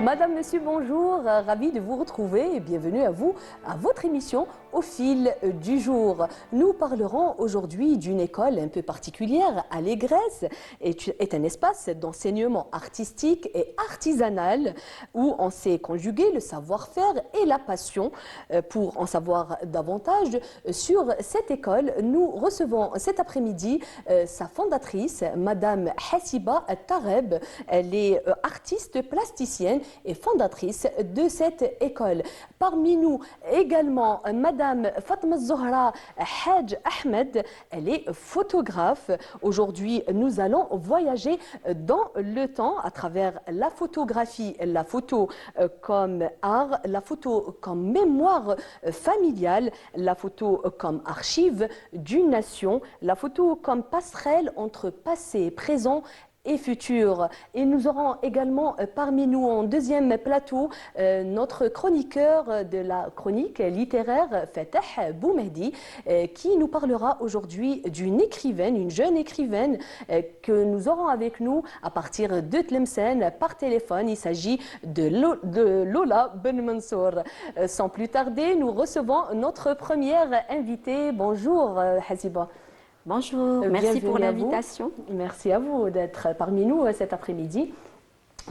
Madame, Monsieur, bonjour, ravi de vous retrouver et bienvenue à vous, à votre émission Au fil du jour. Nous parlerons aujourd'hui d'une école un peu particulière, Allégresse, est un espace d'enseignement artistique et artisanal où on sait conjuguer le savoir-faire et la passion. Pour en savoir davantage sur cette école, nous recevons cet après-midi sa fondatrice, Madame Hassiba Tareb. Elle est artiste plasticienne et fondatrice de cette école. Parmi nous également Madame Fatma Zohra Hadj Ahmed, elle est photographe. Aujourd'hui, nous allons voyager dans le temps à travers la photographie, la photo comme art, la photo comme mémoire familiale, la photo comme archive d'une nation, la photo comme passerelle entre passé, présent et futur. Et nous aurons également parmi nous en deuxième plateau notre chroniqueur de la chronique littéraire Fatah Boumehdi qui nous parlera aujourd'hui d'une écrivaine, une jeune écrivaine que nous aurons avec nous à partir de Tlemcen par téléphone. Il s'agit de Lola Ben Mansour. Sans plus tarder, nous recevons notre première invitée. Bonjour Hassiba. Bonjour, merci pour l'invitation. Merci à vous d'être parmi nous cet après-midi.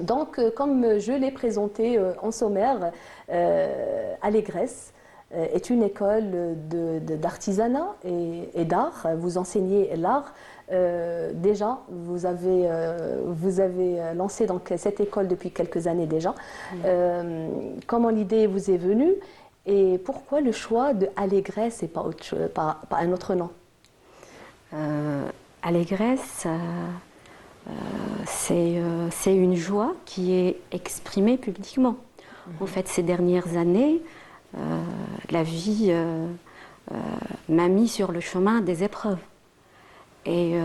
Donc, comme je l'ai présenté en sommaire, Allégresse est une école d'artisanat et d'art. Vous enseignez l'art. Déjà, vous avez lancé donc, cette école depuis quelques années déjà. Comment l'idée vous est venue et pourquoi le choix de Allégresse et pas un autre nom? Allégresse, c'est une joie qui est exprimée publiquement. En fait, ces dernières années, la vie m'a mis sur le chemin des épreuves. Et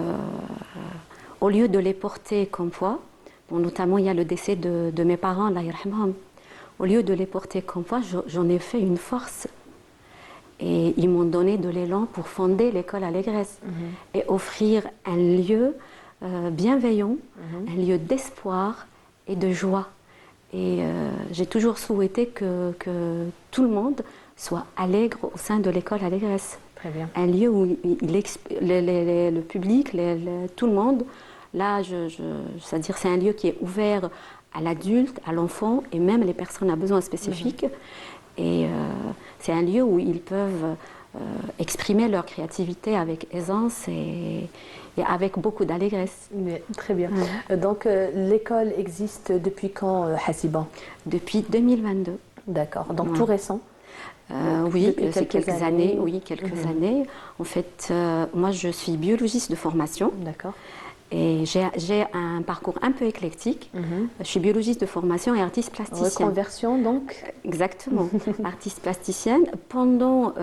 au lieu de les porter comme poids, bon, notamment il y a le décès de mes parents, Allah yarhamhum, au lieu de les porter comme poids, j'en ai fait une force. Et ils m'ont donné de l'élan pour fonder l'école Allégresse et offrir un lieu bienveillant, un lieu d'espoir et de joie. Et j'ai toujours souhaité que tout le monde soit allègre au sein de l'école Allégresse. Très bien. Un lieu où le public, tout le monde, là, c'est-à-dire c'est un lieu qui est ouvert à l'adulte, à l'enfant et même les personnes à besoins spécifiques. Et c'est un lieu où ils peuvent exprimer leur créativité avec aisance et avec beaucoup d'allégresse. Très bien. Donc l'école existe depuis quand, Hassiba? Depuis 2022. D'accord, donc tout récent? Oui, c'est quelques années. Oui, quelques années. En fait, moi je suis biologiste de formation. D'accord. Et j'ai un parcours un peu éclectique. Je suis biologiste de formation et artiste plasticienne. Reconversion donc? Exactement, artiste plasticienne. Pendant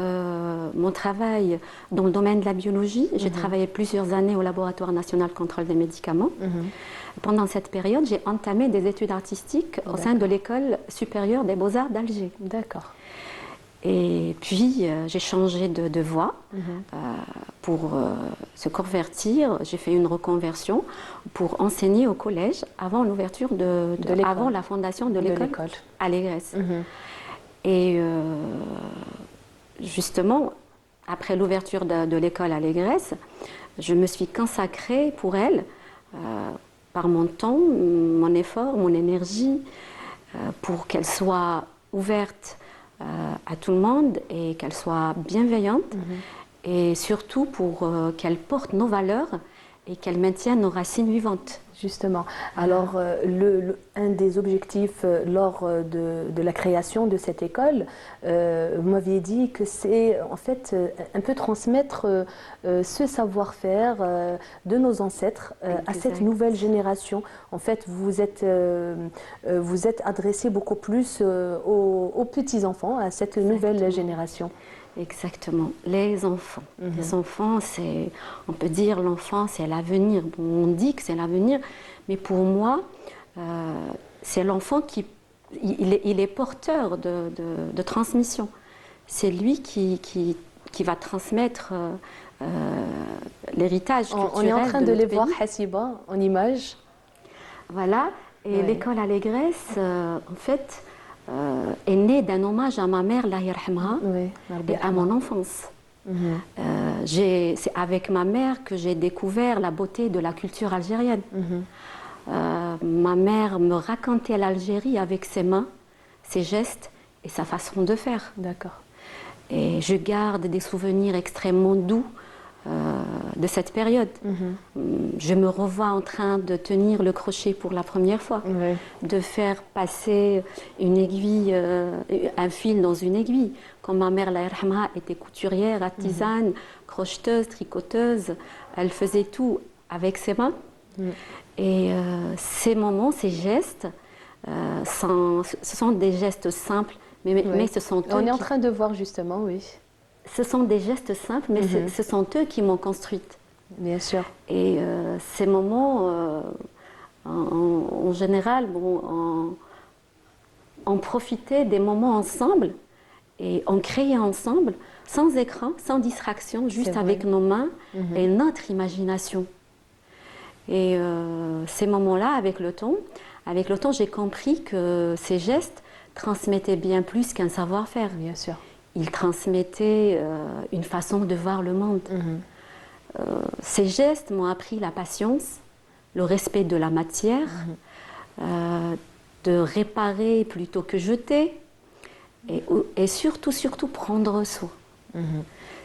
mon travail dans le domaine de la biologie, j'ai travaillé plusieurs années au Laboratoire national contrôle des médicaments. Pendant cette période, j'ai entamé des études artistiques au sein de l'École supérieure des beaux-arts d'Alger. D'accord. Et puis, j'ai changé de voie pour se convertir. J'ai fait une reconversion pour enseigner au collège avant l'ouverture avant la fondation de l'école Allégresse. Et justement, après l'ouverture de l'école Allégresse, je me suis consacrée pour elle, par mon temps, mon effort, mon énergie, pour qu'elle soit ouverte à tout le monde et qu'elle soit bienveillante et surtout pour qu'elle porte nos valeurs et qu'elle maintienne nos racines vivantes. Justement. Alors, un des objectifs lors de la création de cette école, vous m'aviez dit que c'est en fait un peu transmettre ce savoir-faire de nos ancêtres à cette nouvelle génération. En fait, vous êtes adressé beaucoup plus aux petits-enfants, à cette nouvelle génération. Exactement, les enfants. Les enfants, on peut dire l'enfant, c'est l'avenir. Bon, on dit que c'est l'avenir, mais pour moi, c'est l'enfant il est porteur de transmission. C'est lui qui va transmettre l'héritage culturel. On est en train de les voir, Hassiba, en image. Voilà, Et l'école Allégresse, en fait, est née d'un hommage à ma mère, Allah yarhamha, et à mon enfance. C'est avec ma mère que j'ai découvert la beauté de la culture algérienne. Ma mère me racontait l'Algérie avec ses mains, ses gestes et sa façon de faire. D'accord. Et je garde des souvenirs extrêmement doux de cette période. Je me revois en train de tenir le crochet pour la première fois, de faire passer une aiguille, un fil dans une aiguille. Quand ma mère, la yarhamha, était couturière, artisane, crocheteuse, tricoteuse, elle faisait tout avec ses mains. Et ces moments, ces gestes, ce sont des gestes simples, mais ce sont On est en train de voir justement, oui. Ce sont des gestes simples, mais ce sont eux qui m'ont construite. Bien sûr. Et ces moments, en général, on profitait des moments ensemble et on créait ensemble, sans écran, sans distraction, juste avec nos mains et notre imagination. Et ces moments-là, avec le temps, j'ai compris que ces gestes transmettaient bien plus qu'un savoir-faire. Bien sûr. Ils transmettaient une façon de voir le monde. Ces gestes m'ont appris la patience, le respect de la matière, de réparer plutôt que jeter, et surtout prendre soin.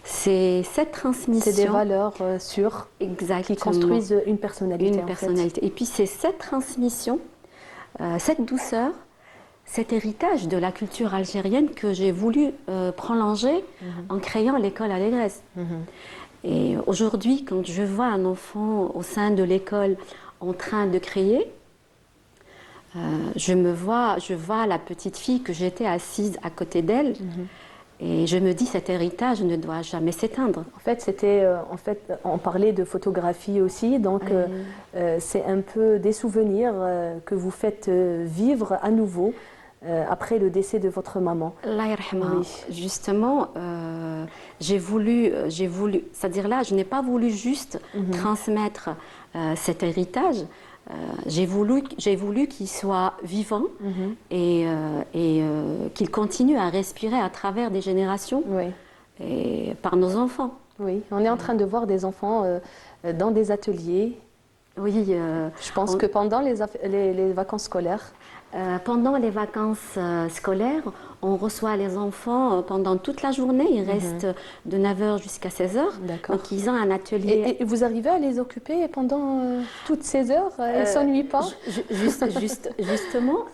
C'est cette transmission. C'est des valeurs sûres qui construisent une personnalité. Une personnalité. Et puis c'est cette transmission, cette douceur, cet héritage de la culture algérienne que j'ai voulu prolonger en créant l'école Allégresse. Et aujourd'hui, quand je vois un enfant au sein de l'école en train de créer, je vois la petite fille que j'étais assise à côté d'elle. Et je me dis, cet héritage ne doit jamais s'éteindre. En fait, on parlait de photographie aussi, donc c'est un peu des souvenirs que vous faites vivre à nouveau après le décès de votre maman. Allah yarhamha. Oui. Justement, j'ai voulu, c'est-à-dire là, je n'ai pas voulu juste transmettre cet héritage. J'ai voulu qu'il soit vivant et qu'il continue à respirer à travers des générations et par nos enfants. Oui, on est en train de voir des enfants dans des ateliers. Oui, je pense que pendant les vacances scolaires. Pendant les vacances scolaires, on reçoit les enfants pendant toute la journée. Ils restent de 9h jusqu'à 16h. Donc, ils ont un atelier. Et vous arrivez à les occuper pendant toutes ces heures? Ils ne s'ennuient pas? Justement,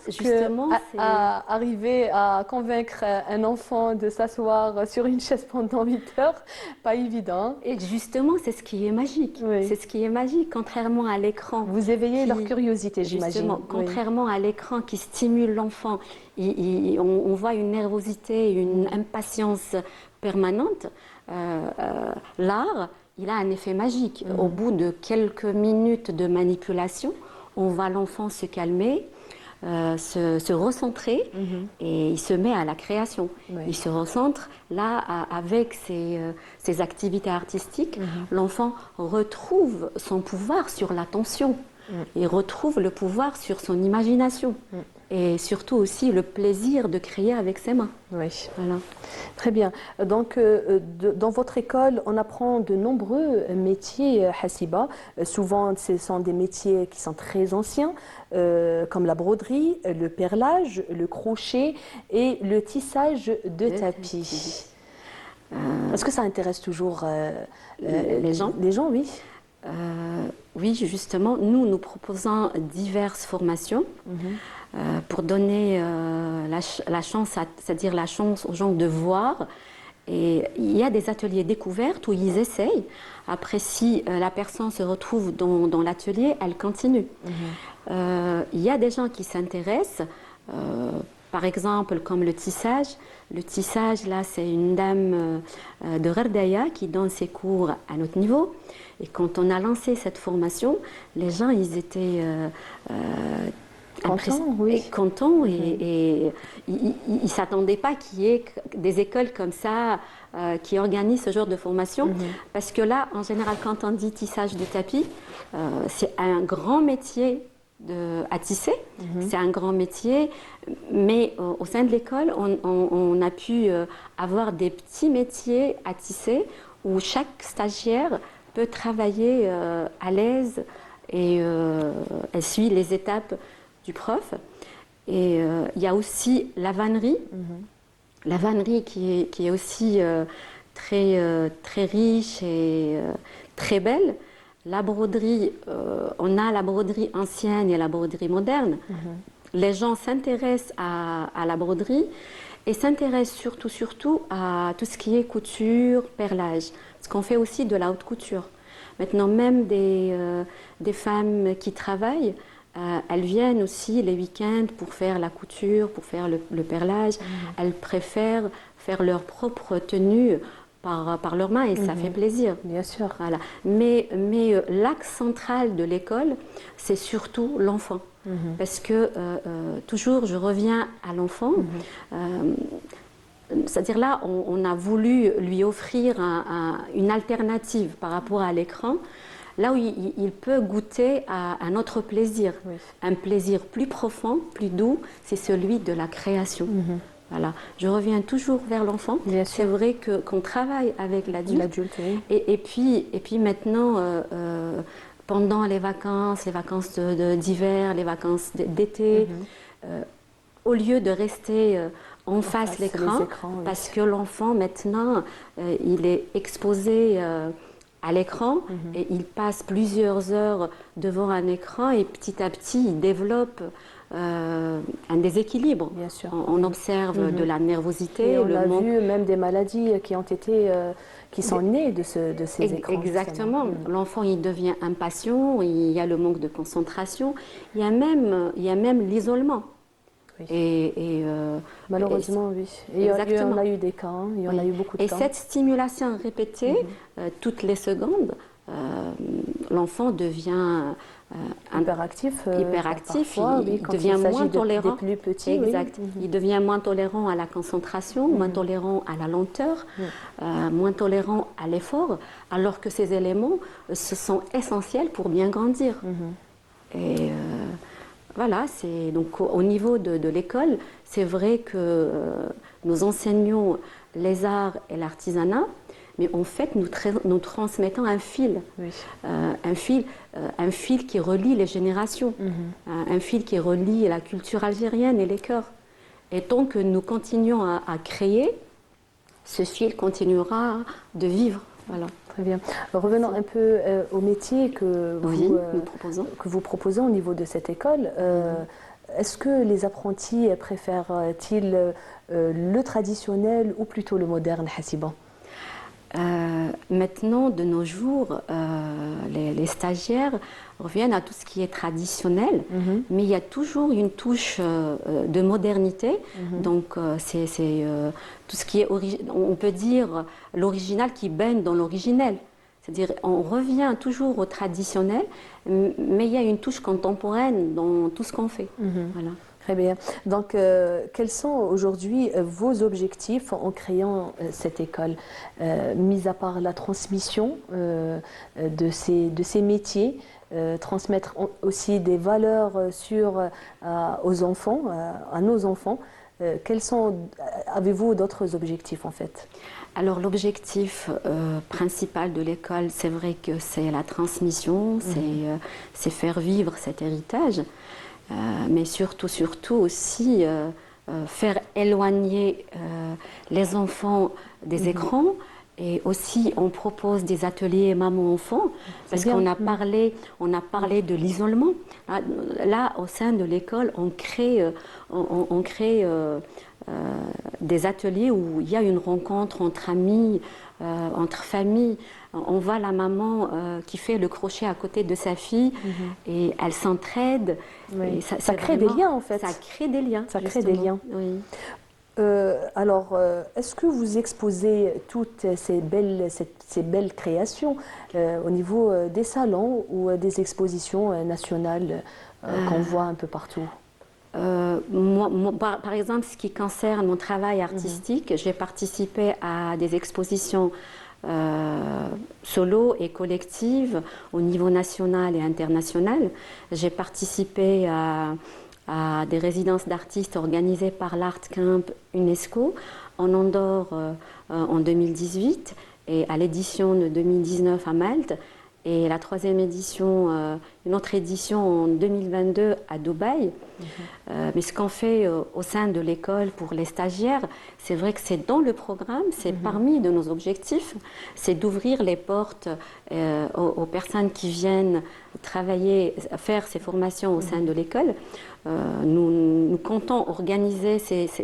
arriver à convaincre un enfant de s'asseoir sur une chaise pendant 8 heures, pas évident. Et justement, c'est ce qui est magique. C'est ce qui est magique, contrairement à l'écran. Vous éveillez leur curiosité, j'imagine. Justement, contrairement à l'écran qui stimule l'enfant, on voit une nervosité, une impatience permanente. L'art, il a un effet magique. Au bout de quelques minutes de manipulation, on voit l'enfant se calmer, se recentrer et il se met à la création. Il se recentre. Là, avec ses activités artistiques, l'enfant retrouve son pouvoir sur l'attention. Il retrouve le pouvoir sur son imagination et surtout aussi le plaisir de créer avec ses mains. Oui, voilà. Très bien. Donc, dans votre école, on apprend de nombreux métiers Hassiba. Souvent, ce sont des métiers qui sont très anciens, comme la broderie, le perlage, le crochet et le tissage de tapis. Est-ce que ça intéresse toujours les gens? Les gens, oui. Oui, justement, nous proposons diverses formations pour donner la chance, c'est-à-dire la chance aux gens de voir. Et il y a des ateliers découvertes où ils essayent. Après, si la personne se retrouve dans l'atelier, elle continue. Il y a des gens qui s'intéressent, par exemple, comme le tissage. Le tissage, là, c'est une dame de Gardaya qui donne ses cours à notre niveau. Et quand on a lancé cette formation, les gens, ils étaient contents et ils ne s'attendaient pas qu'il y ait des écoles comme ça qui organisent ce genre de formation. Parce que là, en général, quand on dit tissage de tapis, c'est un grand métier à tisser. C'est un grand métier, mais au sein de l'école, on a pu avoir des petits métiers à tisser où chaque stagiaire peut travailler à l'aise et elle suit les étapes du prof. Et il y a aussi la vannerie. La vannerie qui est aussi très riche et très belle. La broderie, on a la broderie ancienne et la broderie moderne. Les gens s'intéressent à la broderie et s'intéressent surtout à tout ce qui est couture, perlage. Parce qu'on fait aussi de la haute couture. Maintenant, même des femmes qui travaillent, elles viennent aussi les week-ends pour faire la couture, pour faire le perlage. Elles préfèrent faire leur propre tenue par leurs mains et ça fait plaisir. Bien sûr. Voilà. Mais l'axe central de l'école, c'est surtout l'enfant. Parce que toujours, je reviens à l'enfant. C'est-à-dire là, on a voulu lui offrir une alternative par rapport à l'écran, là où il peut goûter à un autre plaisir, un plaisir plus profond, plus doux, c'est celui de la création. Voilà. Je reviens toujours vers l'enfant. C'est vrai qu'on travaille avec l'adulte. Oui. Et puis maintenant, pendant les vacances d'hiver, les vacances d'été, au lieu de rester en face l'écran, parce que l'enfant maintenant, il est exposé à l'écran et il passe plusieurs heures devant un écran et petit à petit, il développe un déséquilibre. Bien sûr. On observe de la nervosité. Et on a vu même des maladies qui sont nées de ces écrans. Exactement. L'enfant, il devient impatient, il y a le manque de concentration, il y a même l'isolement. Oui. Malheureusement, oui. Et exactement. on a eu des cas, il y en a eu beaucoup de cas. Et cette stimulation répétée, toutes les secondes, l'enfant devient hyperactif, parfois, il devient moins tolérant. Des plus petits, exact. Il devient moins tolérant à la concentration, moins tolérant à la lenteur, moins tolérant à l'effort, alors que ces éléments ce sont essentiels pour bien grandir. Et voilà, c'est donc au niveau de l'école, c'est vrai que nous enseignons les arts et l'artisanat, mais en fait, nous transmettons un fil, un fil qui relie les générations, un fil qui relie la culture algérienne et les cœurs. Et tant que nous continuons à créer, ce fil continuera de vivre. Voilà. Très bien. Revenons un peu au métier que vous proposez au niveau de cette école. Est-ce que les apprentis préfèrent-ils le traditionnel ou plutôt le moderne, Hassiba? Maintenant, de nos jours, les stagiaires reviennent à tout ce qui est traditionnel, mais il y a toujours une touche de modernité. Donc, c'est tout ce qui est, on peut dire, l'original qui baigne dans l'originel. C'est-à-dire, on revient toujours au traditionnel, mais il y a une touche contemporaine dans tout ce qu'on fait. Voilà. Très bien. Donc, quels sont aujourd'hui vos objectifs en créant cette école, mis à part la transmission de ces métiers, transmettre aussi des valeurs aux enfants, à nos enfants. Avez-vous d'autres objectifs en fait? Alors l'objectif principal de l'école, c'est vrai que c'est la transmission, c'est faire vivre cet héritage. Mais surtout aussi faire éloigner les enfants des écrans. Et aussi, on propose des ateliers maman-enfant, parce qu'on a parlé de l'isolement. Là, au sein de l'école, on crée des ateliers où il y a une rencontre entre amis, entre familles. On voit la maman qui fait le crochet à côté de sa fille et elle s'entraide. Oui. Ça crée des liens en fait. Ça crée des liens. Ça crée des liens. Oui. Alors, est-ce que vous exposez toutes ces belles créations au niveau des salons ou des expositions nationales qu'on voit un peu partout? Par exemple, ce qui concerne mon travail artistique, j'ai participé à des expositions solo et collective au niveau national et international. J'ai participé à des résidences d'artistes organisées par l'Art Camp UNESCO en Andorre en 2018 et à l'édition de 2019 à Malte. Et la troisième édition, une autre édition en 2022 à Dubaï. Mais ce qu'on fait au sein de l'école pour les stagiaires, c'est vrai que c'est dans le programme, c'est parmi de nos objectifs, c'est d'ouvrir les portes aux personnes qui viennent travailler, faire ces formations au sein de l'école. Nous comptons organiser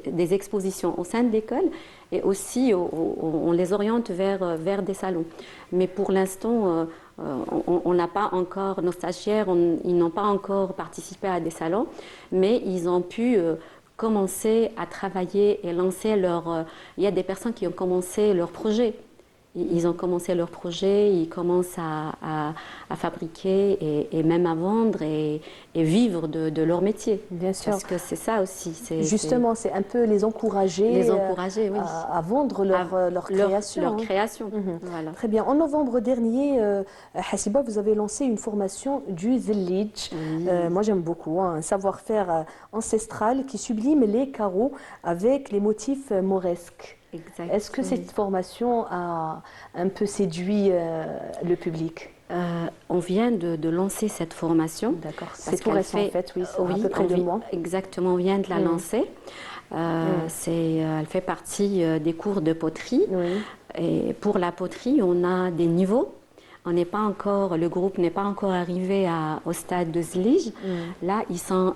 des expositions au sein de l'école et aussi on les oriente vers des salons. Mais pour l'instant, on n'a pas encore, nos stagiaires, ils n'ont pas encore participé à des salons, mais ils ont pu commencer à travailler et lancer leur... il y a des personnes qui ont commencé leur projet. Ils ont commencé leur projet, ils commencent à fabriquer et même à vendre et vivre de leur métier. Bien sûr. Parce que c'est ça aussi. Justement, c'est un peu les encourager, oui. à vendre leur création. Leur création. Voilà. Très bien. En novembre dernier, Hassiba, vous avez lancé une formation du Zellij. Oui. Moi, j'aime beaucoup. Un savoir-faire ancestral qui sublime les carreaux avec les motifs mauresques. Exact, Est-ce que cette formation a un peu séduit le public? On vient de lancer cette formation. D'accord, c'est tout récent en fait, oui, à peu près 2 mois. Exactement, on vient de la lancer. Elle fait partie des cours de poterie. Oui. Et pour la poterie, on a des niveaux. Le groupe n'est pas encore arrivé au stade de Zellij. Là, ils sont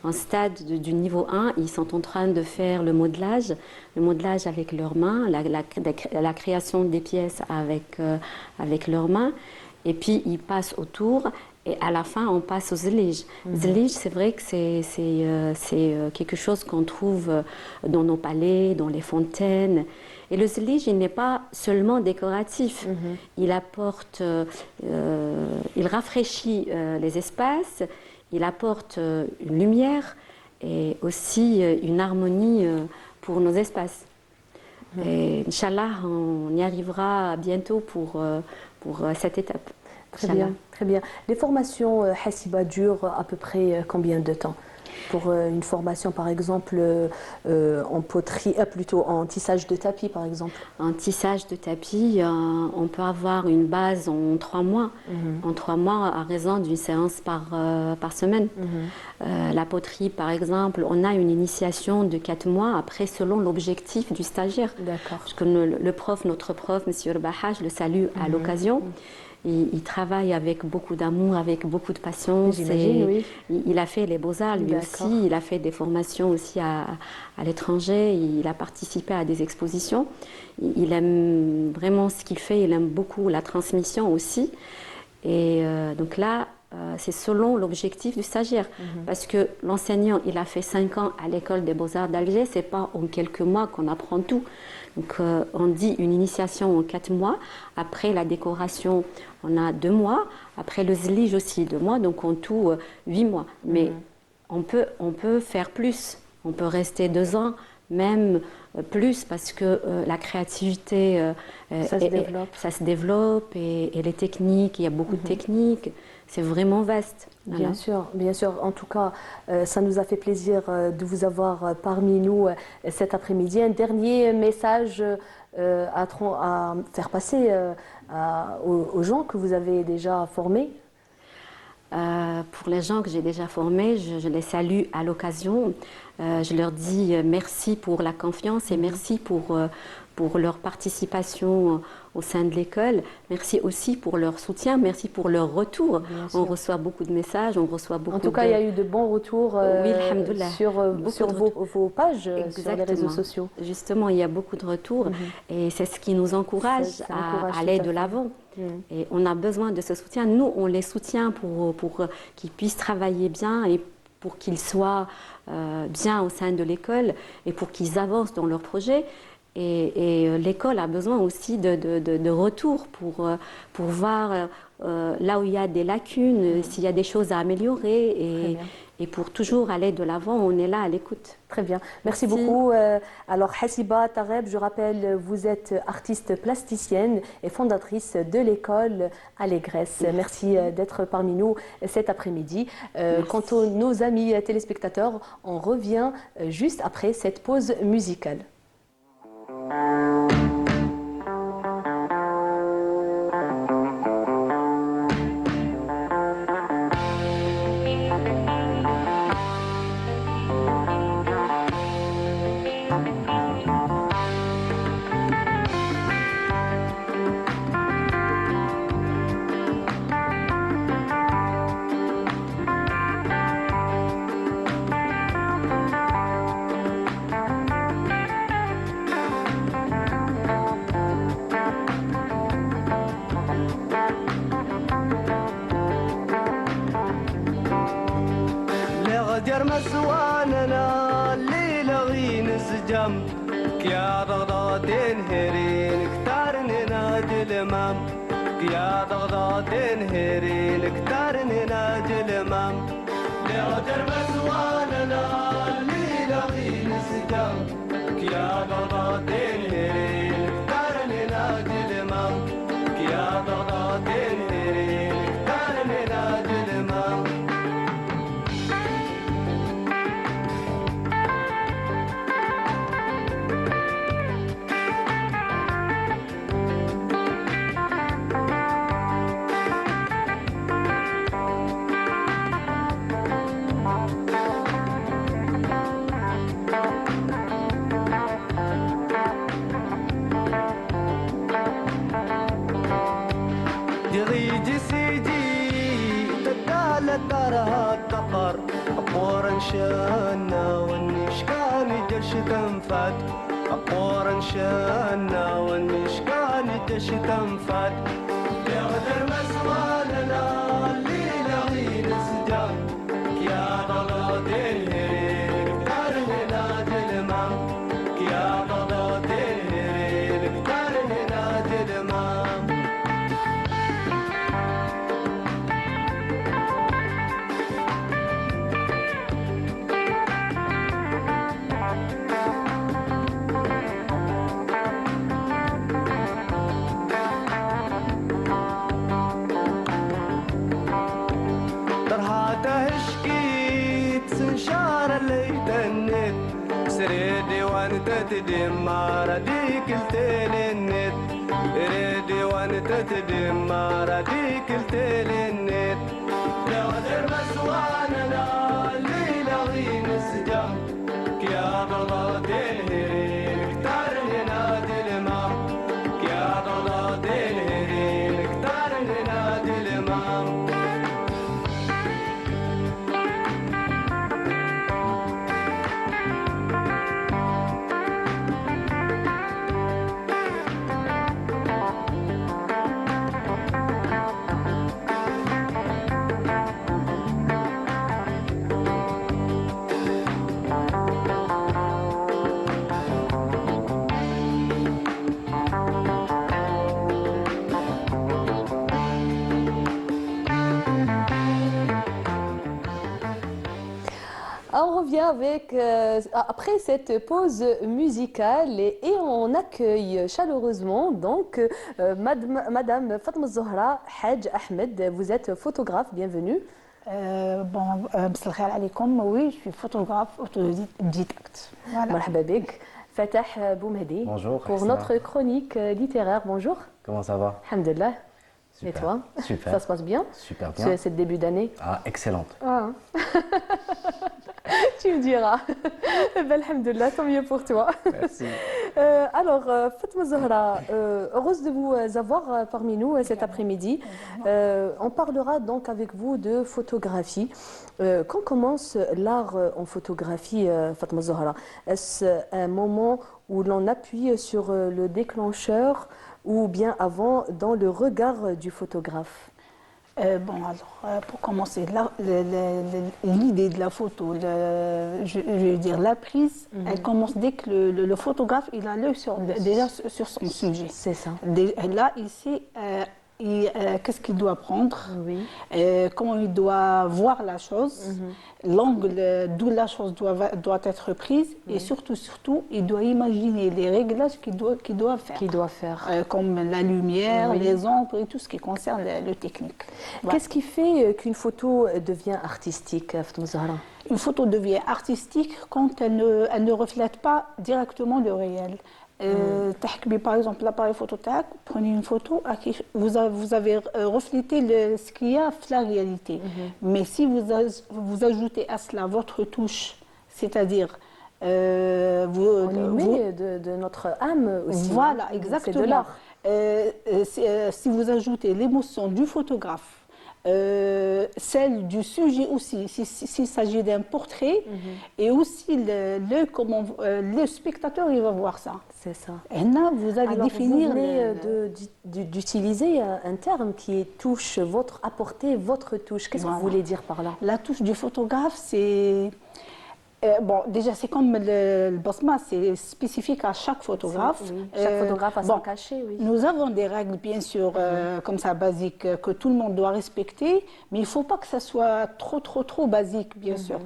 en stade du niveau 1. Ils sont en train de faire le modelage avec leurs mains, la création des pièces avec leurs mains. Et puis, ils passent au tour. Et à la fin, on passe au Zellij. Zellij, c'est vrai que c'est quelque chose qu'on trouve dans nos palais, dans les fontaines. Et le Zellij, il n'est pas seulement décoratif. Il apporte, il rafraîchit les espaces, il apporte une lumière et aussi une harmonie pour nos espaces. Et Inch'Allah, on y arrivera bientôt pour cette étape. Très bien, très bien. Les formations Hassiba durent à peu près combien de temps? Pour une formation, par exemple, en poterie, plutôt en tissage de tapis, par exemple? En tissage de tapis, on peut avoir une base en 3 mois. En 3 mois, à raison d'une séance par semaine. La poterie, par exemple, on a une initiation de 4 mois, après, selon l'objectif du stagiaire. D'accord. Parce que notre prof, M. Urbaha, je le salue à l'occasion. Il travaille avec beaucoup d'amour, avec beaucoup de passion. J'imagine, oui. Il a fait les beaux-arts lui aussi, il a fait des formations aussi à l'étranger, il a participé à des expositions. Il aime vraiment ce qu'il fait, il aime beaucoup la transmission aussi. Et donc là, c'est selon l'objectif du stagiaire. Parce que l'enseignant, il a fait 5 ans à l'école des beaux-arts d'Alger, c'est pas en quelques mois qu'on apprend tout. Donc on dit une initiation en 4 mois, après la décoration on a 2 mois, après le Zellij aussi 2 mois, donc en tout 8 mois. Mais on peut faire plus, on peut rester 2 ans, même plus, parce que la créativité, ça se développe et les techniques, il y a beaucoup de techniques, c'est vraiment vaste. Bien sûr, bien sûr. En tout cas, ça nous a fait plaisir de vous avoir parmi nous cet après-midi. Un dernier message à faire passer aux gens que vous avez déjà formés? Pour les gens que j'ai déjà formés, je les salue à l'occasion. Je leur dis merci pour la confiance et merci pour leur participation au sein de l'école. Merci aussi pour leur soutien, merci pour leur retour. On reçoit beaucoup de messages, on reçoit beaucoup de... En tout cas, il y a eu de bons retours oui, alhamdoulilah. sur vos pages, sur les réseaux sociaux. Justement, il y a beaucoup de retours et c'est ce qui nous encourage à aller de l'avant. Et on a besoin de ce soutien. Nous, on les soutient pour qu'ils puissent travailler bien et pour qu'ils soient bien au sein de l'école et pour qu'ils avancent dans leurs projets. Et l'école a besoin aussi de retour pour voir là où il y a des lacunes, s'il y a des choses à améliorer et pour toujours aller de l'avant, on est là à l'écoute. Très bien, merci beaucoup. Alors Hassiba Tareb, je rappelle, vous êtes artiste plasticienne et fondatrice de l'école Allégresse. Merci d'être parmi nous cet après-midi. Quant à nos amis téléspectateurs, on revient juste après cette pause musicale. غدير مسواننا الليل غين سجم كيا ضغضاتين هيرين كتارننا جلمام كيا ضغضاتين هيرين كتارننا جلمام غدير مسواننا الليل غين سجم كيا ضغضاتين هيرين كتارننا جلمام كيا ضغضاتين هيرين كتارننا جلمام يغيجي سيدي تدالة ترها التقر أقورا شانا والنشكاني جرش تنفات أقورا شانا والنشكاني جرش تنفات يغدر مسوالنا الليلة غين سجام كيا ضغطين هيرين كتارننا جلمام كيا ضغطين هيرين كتارننا جلمام سريدي وانت تدمر ديك التلنت ريدي وانت تدمر ديك التلنت لو غير مسواننا الليلة غين السجام كيا ضغطين هيرين كتار هنا دلمام كيا ضغطين هيرين كتار هنا دلمام On revient avec, après cette pause musicale et on accueille chaleureusement donc Madame Fatma Zohra Hadj Ahmed. Vous êtes photographe, bienvenue. مساء الخير عليكم. Oui, je suis photographe autodidacte. Voilà. Marhaba bik. Fatah Boumehdi. Bonjour. Pour notre chronique littéraire, bonjour. Comment ça va? Alhamdulillah. Super. Et toi? Super. Ça se passe bien? Super bien. C'est le début d'année? Ah, excellente. Ah. Tu me diras. Ben, alhamdulillah, tant mieux pour toi. Merci. Alors, Fatma Zohra, heureuse de vous avoir parmi nous cet après-midi. On parlera donc avec vous de photographie. Quand commence l'art en photographie, Fatma Zohra? Est-ce un moment où l'on appuie sur le déclencheur ou bien avant dans le regard du photographe? Pour commencer, l'idée de la photo, je veux dire la prise, elle commence dès que le photographe il a l'œil déjà sur son sujet. C'est ça. Là, il sait qu'est-ce qu'il doit prendre, Oui. comment il doit voir la chose, l'angle d'où la chose doit être prise, et surtout, il doit imaginer les réglages qu'il doit faire. Qu'il doit faire. Comme la lumière, Oui. les ombres et tout ce qui concerne le technique. Voilà. Qu'est-ce qui fait qu'une photo devient artistique, Fatma Zahra? Une photo devient artistique quand elle ne reflète pas directement le réel. Par exemple, l'appareil photo, prenez une photo, vous avez reflété ce qu'il y a la réalité. Mais si vous ajoutez à cela votre touche, c'est-à-dire On y met de notre âme aussi. Voilà, hein. exactement. C'est de l'art. Si vous ajoutez l'émotion du photographe, celle du sujet aussi, s'il s'agit d'un portrait, et aussi le spectateur, il va voir ça. C'est ça. Et là, vous allez Alors, définir... vous venez d'utiliser un terme qui est touche, apporter votre touche. Qu'est-ce que vous voulez dire par là? La touche du photographe, c'est... déjà, c'est comme le basma, c'est spécifique à chaque photographe. Oui. Chaque photographe a son cachet, oui. Nous avons des règles, bien sûr, comme ça, basiques, que tout le monde doit respecter, mais il ne faut pas que ça soit trop basique, bien sûr.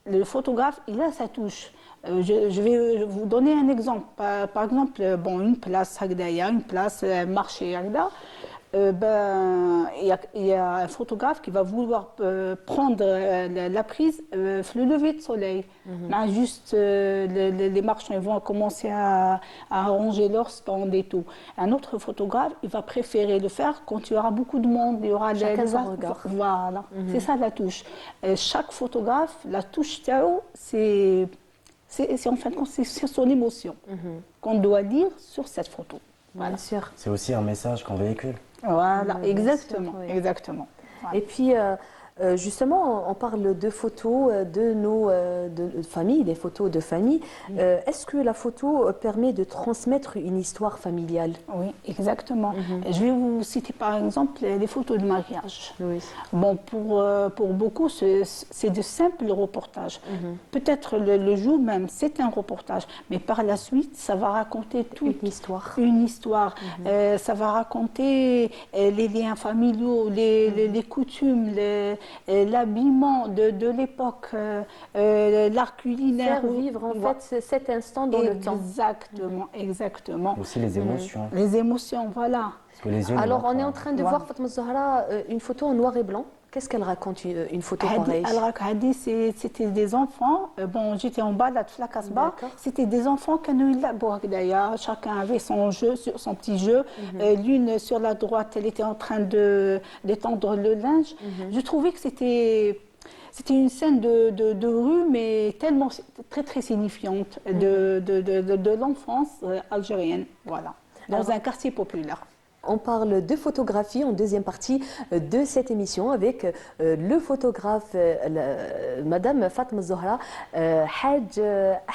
Le photographe, il a sa touche. Je vais vous donner un exemple. Par exemple, une place, une place, un marché, il y a un photographe qui va vouloir prendre la prise le lever de soleil. Juste les marchands ils vont commencer à arranger leur stand et tout. Un autre photographe, il va préférer le faire quand il y aura beaucoup de monde, il y aura chacun son regard. Voilà, c'est ça la touche. Chaque photographe, la touche Tao, c'est en fin de compte, c'est son émotion qu'on doit lire sur cette photo. Bien sûr. C'est aussi un message qu'on véhicule. Voilà, Oui, exactement, bien sûr, oui. exactement. Voilà. Et puis, justement, on parle de photos de nos de famille, des photos de famille. Est-ce que la photo permet de transmettre une histoire familiale? Oui, exactement. Je vais vous citer par exemple les photos de mariage. Oui. Bon, pour beaucoup, c'est de simples reportages. Peut-être le jour même, c'est un reportage, mais par la suite, ça va raconter toute Une histoire. une histoire. Ça va raconter les liens familiaux, les coutumes, l'habillement de l'époque, l'art culinaire. Faire vivre en fait cet instant dans le temps. Exactement. Aussi les émotions. Les émotions, voilà. Parce que les yeux ne Alors, voient on est pas. en train de Voilà. voir Fatma Zahra une photo en noir et blanc. Qu'est-ce qu'elle raconte, une photo pareille? C'était des enfants. J'étais en bas, là, de la Casbah. D'accord. C'était des enfants qui ont eu la d'ailleurs. Chacun avait son jeu, son petit jeu. L'une sur la droite, elle était en train d'étendre le linge. Je trouvais que c'était une scène de rue, mais tellement très signifiante de l'enfance algérienne. Voilà. Dans un quartier populaire. On parle de photographie en deuxième partie de cette émission avec le photographe Madame Fatma Zahra Hadj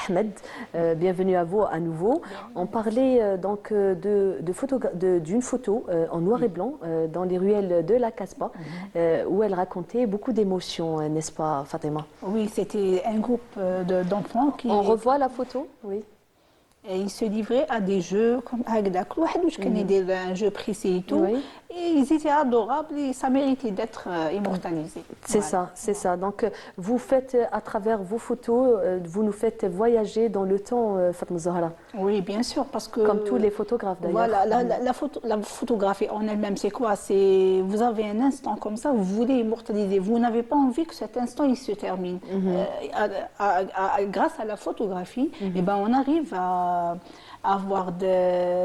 Ahmed. Bienvenue à vous à nouveau. On parlait donc d'une photo en noir et blanc dans les ruelles de la Casbah où elle racontait beaucoup d'émotions, n'est-ce pas Fatima? Oui, c'était un groupe d'enfants qui... On revoit la photo? Oui. Et ils se livraient à des jeux comme Agdak. Un jeu précis et tout. Oui. Et ils étaient adorables et ça méritait d'être immortalisé. C'est Voilà. ça, c'est ça. Donc, vous faites, à travers vos photos, vous nous faites voyager dans le temps, Fatma Zahra. Oui, bien sûr, parce que... Comme tous les photographes, d'ailleurs. Voilà, la photographie en elle-même, c'est quoi? Vous avez un instant comme ça, vous voulez immortaliser. Vous n'avez pas envie que cet instant, il se termine. Grâce à la photographie, on arrive à avoir des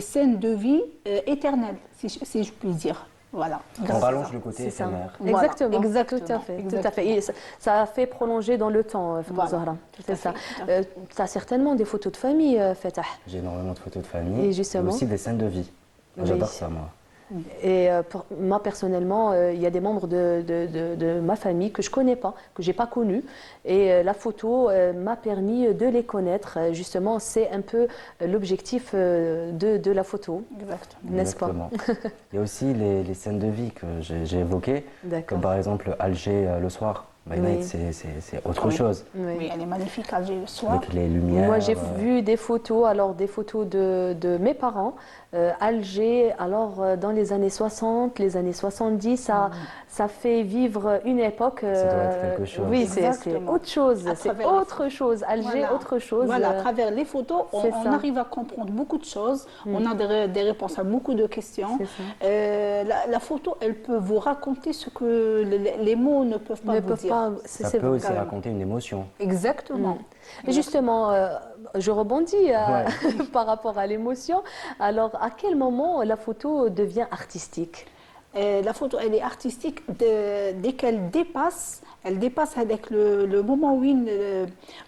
scènes de vie éternelles, si je puis dire. Voilà. On rallonge le côté C'est ça. éphémère. Voilà, Exactement. exactement, Tout à fait. Tout à exactement. fait. Et ça a fait prolonger dans le temps, Fatma Voilà, Zahra. tout C'est à ça. fait, tout à Tu as certainement des photos de famille, Fatah. J'ai énormément de photos de famille. Et justement. aussi des scènes de vie. Moi, Oui. j'adore ça, moi. Et moi, personnellement, il y a des membres de ma famille que je ne connais pas, que je n'ai pas connus. Et la photo m'a permis de les connaître. Justement, c'est un peu l'objectif de la photo, Exactement. n'est-ce pas? Exactement. Il y a aussi les scènes de vie que j'ai évoquées, D'accord. comme par exemple Alger le soir. By Oui. night, c'est autre Oui. chose, Oui. Oui, elle est magnifique, Alger, le soir. avec les lumières. Moi, j'ai vu des photos, alors des photos de mes parents, Alger, alors dans les années 60, les années 70, ça fait vivre une époque. Ça doit être quelque chose. Oui, c'est Exactement. autre chose, À c'est travers la autre chose. Alger, Voilà. autre chose. Voilà, à travers les photos, c'est on ça. arrive à comprendre beaucoup de choses. On a des réponses à beaucoup de questions. C'est ça. La photo, elle peut vous raconter ce que les mots ne peuvent pas Ne vous peuvent dire. pas. Ça c'est peut vrai. aussi raconter une émotion. Exactement. Et justement, je rebondis par rapport à l'émotion. Alors, à quel moment la photo devient artistique? La photo, elle est artistique dès qu'elle dépasse. Elle dépasse avec le moment où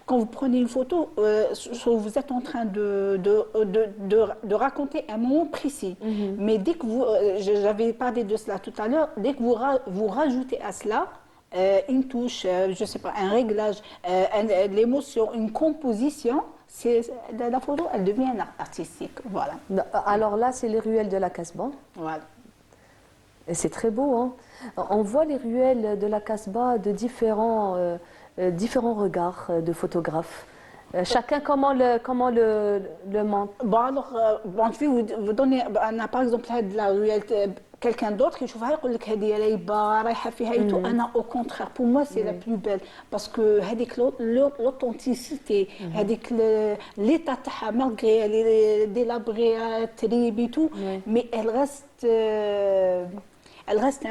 quand vous prenez une photo, vous êtes en train de raconter un moment précis. Mais dès que vous, j'avais parlé de cela tout à l'heure, dès que vous rajoutez à cela une touche, je sais pas, un réglage, l'émotion, une composition, la photo, elle devient artistique. Voilà. Alors là, c'est les ruelles de la Casbah. Voilà. Et c'est très beau, hein. On voit les ruelles de la Casbah de différents regards de photographes. Chacun comment le montre. Bon, alors, je vais vous donner, par exemple, la ruelle, quelqu'un d'autre qui يشوفها يقول لك هذه رايبه رايحه فيها et tout. Anna, au contraire, pour moi, c'est la plus belle parce que هذيك l'authenticité, هذيك l'état تاعها malgré elle est délabrée, terrible et tout, mais elle reste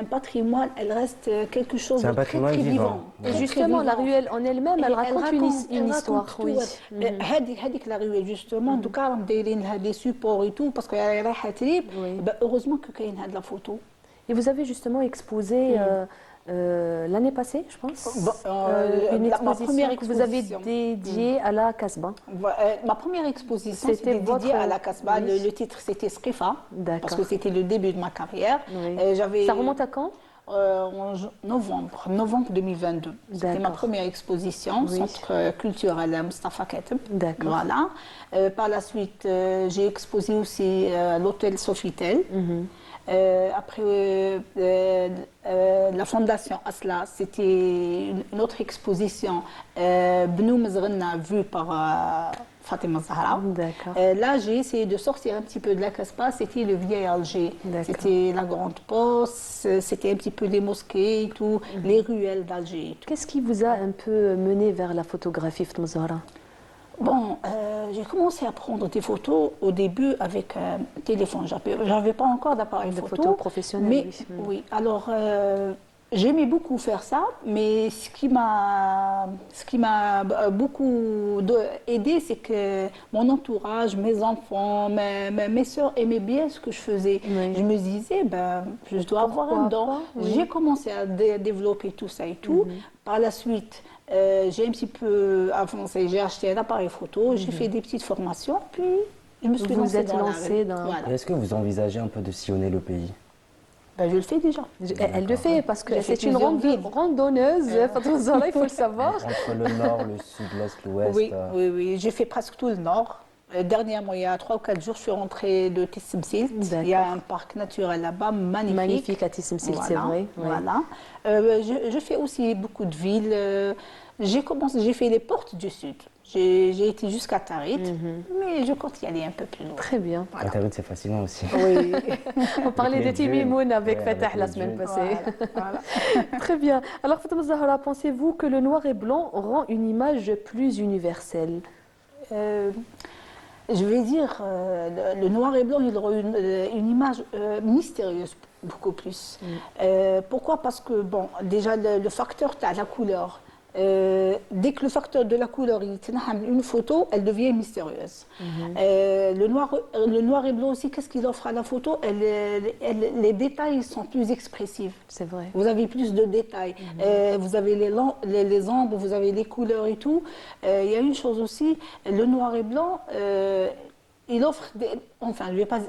un patrimoine, elle reste quelque chose C'est un de très, patrimoine très vivant. vivant. Et Très, justement, très la vivant. ruelle en elle-même, elle raconte une histoire. raconte Oui. tout. هذيك لا رويل جوستومون دوكا راهم دايرين لها دي سيبور اي تو باسكو رايحه تريب Oui. هوروزمون كو كاين هاد لا فوتو Et vous avez justement exposé l'année passée, je pense, une ma exposition première que vous avez exposition. dédiée à la Casbah. Ma première exposition, C'était c'était dédiée votre- à la Casbah. oui. Le titre, c'était Skrifa, D'accord. parce que c'était le début de ma carrière. Oui. Ça remonte à quand? En novembre 2022. C'était ma D'accord. première exposition, Oui. centre culturel à Mustafa Kateb. D'accord. Voilà. Par la suite, j'ai exposé aussi à l'hôtel Sofitel. Après, la fondation Asla, c'était une autre exposition, Benoum Zrna, vue par Fatima Zahra. D'accord. Là, j'ai essayé de sortir un petit peu de la Casbah, c'était le vieil Alger. D'accord. C'était la Grande Poste, c'était un petit peu les mosquées et tout, les ruelles d'Alger et tout. Qu'est-ce qui vous a un peu mené vers la photographie, Fatima Zahra? Bon, j'ai commencé à prendre des photos au début avec un téléphone. J'avais pas encore d'appareil Des photo. photos professionnelles, Mais oui. oui, alors j'aimais beaucoup faire ça, mais ce qui m'a beaucoup aidé, c'est que mon entourage, mes enfants, mes soeurs aimaient bien ce que je faisais. Oui. Je me disais, je dois avoir un don. pas, oui. J'ai commencé à développer tout ça et tout. Par la suite, j'ai un petit peu avancé, j'ai acheté un appareil photo, j'ai fait des petites formations, puis je me suis Vous lancée êtes dans lancée la rue. dans- Voilà. Et est-ce que vous envisagez un peu de sillonner le pays? Je le fais déjà. Elle le fait parce que J'ai fait c'est une plusieurs villes. randonneuse, Fatima Zahra, il faut le savoir. Entre le nord, le sud, l'est, l'ouest. Oui, oui, j'ai fait presque tout le nord. Dernièrement, il y a 3 ou 4 jours, je suis rentrée de Tissemsilt. Il y a un parc naturel là-bas, magnifique. Magnifique à Tissemsilt, c'est Voilà, vrai. oui. Voilà. Je fais aussi beaucoup de villes. J'ai fait les portes du sud. J'ai été jusqu'à Tarit, mais je compte y aller un peu plus loin. Très bien. La Tarit, c'est fascinant aussi. Oui. On parlait les de Timimoun dunes. avec Ouais, Fatah avec la les semaine dunes. passée. Voilà. Très bien. Alors Fatima Zahra, pensez-vous que le noir et blanc rend une image plus universelle? Je vais dire, le noir et blanc, il aura une image mystérieuse, beaucoup plus. Pourquoi? Parce que, bon, déjà, le facteur, tu as la couleur. Dès que le facteur de la couleur, il tient une photo, elle devient mystérieuse. Le noir et blanc aussi, qu'est-ce qu'il offre à la photo? Les détails sont plus expressifs. C'est vrai. Vous avez plus de détails. Vous avez les ombres, vous avez les couleurs et tout. Il y a une chose aussi, le noir et blanc, il offre, enfin, je vais pas,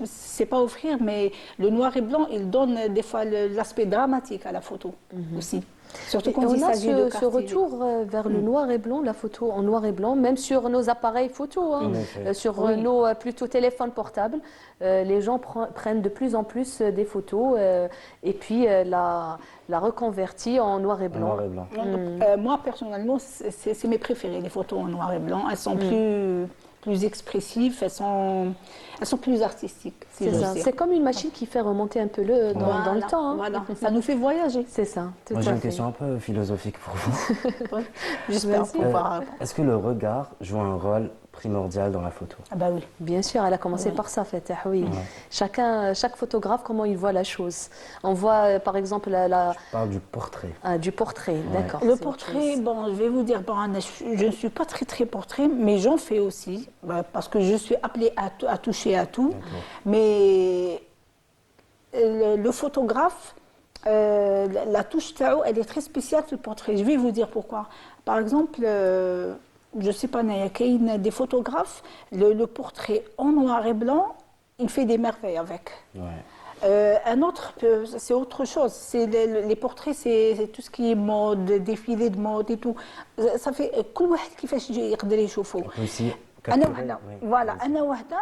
c'est pas offrir, mais le noir et blanc, il donne des fois l'aspect dramatique à la photo aussi. Surtout Et quand on il a s'agit de ce quartier. retour vers le noir et blanc, la photo en noir et blanc, même sur nos appareils photo, hein, En effet. sur Oui. nos plutôt téléphones portables. Les gens prennent de plus en plus des photos et puis la reconvertit en noir et En blanc. noir et blanc. Moi, personnellement, c'est mes préférées, les photos en noir et blanc. Elles sont plus expressives, elles sont plus artistiques, si C'est j'ose ça. dire. C'est comme une machine qui fait remonter un peu dans le temps, hein. Voilà, ça nous fait voyager. C'est ça, tout Moi, à j'ai une fait. question un peu philosophique pour vous. J'espère Vas-y. pouvoir. Est-ce que le regard joue un rôle primordial dans la photo? Ah bah oui. Bien sûr, elle a commencé par ça, Fatah, oui. Chaque photographe, comment il voit la chose. On voit, par exemple, Je parle du portrait. du portrait, d'accord. Le c'est autre portrait, chose. bon, je vais vous dire, bon, je ne suis pas très portrait, mais j'en fais aussi, parce que je suis appelée à toucher à tout. Mais le photographe, la touche Tao, elle est très spéciale sur le portrait. Je vais vous dire pourquoi. Par exemple, je ne sais pas, il y a des photographes, le portrait en noir et blanc, il fait des merveilles avec. Ouais. Un autre, c'est autre chose. C'est les portraits, c'est tout ce qui est mode, défilé de mode et tout. Ça fait كل واحد كيفاش يقدر يشوفه. On peut aussi أنا capturer- وحدة. oui, Voilà, vas-y. أنا وحدة,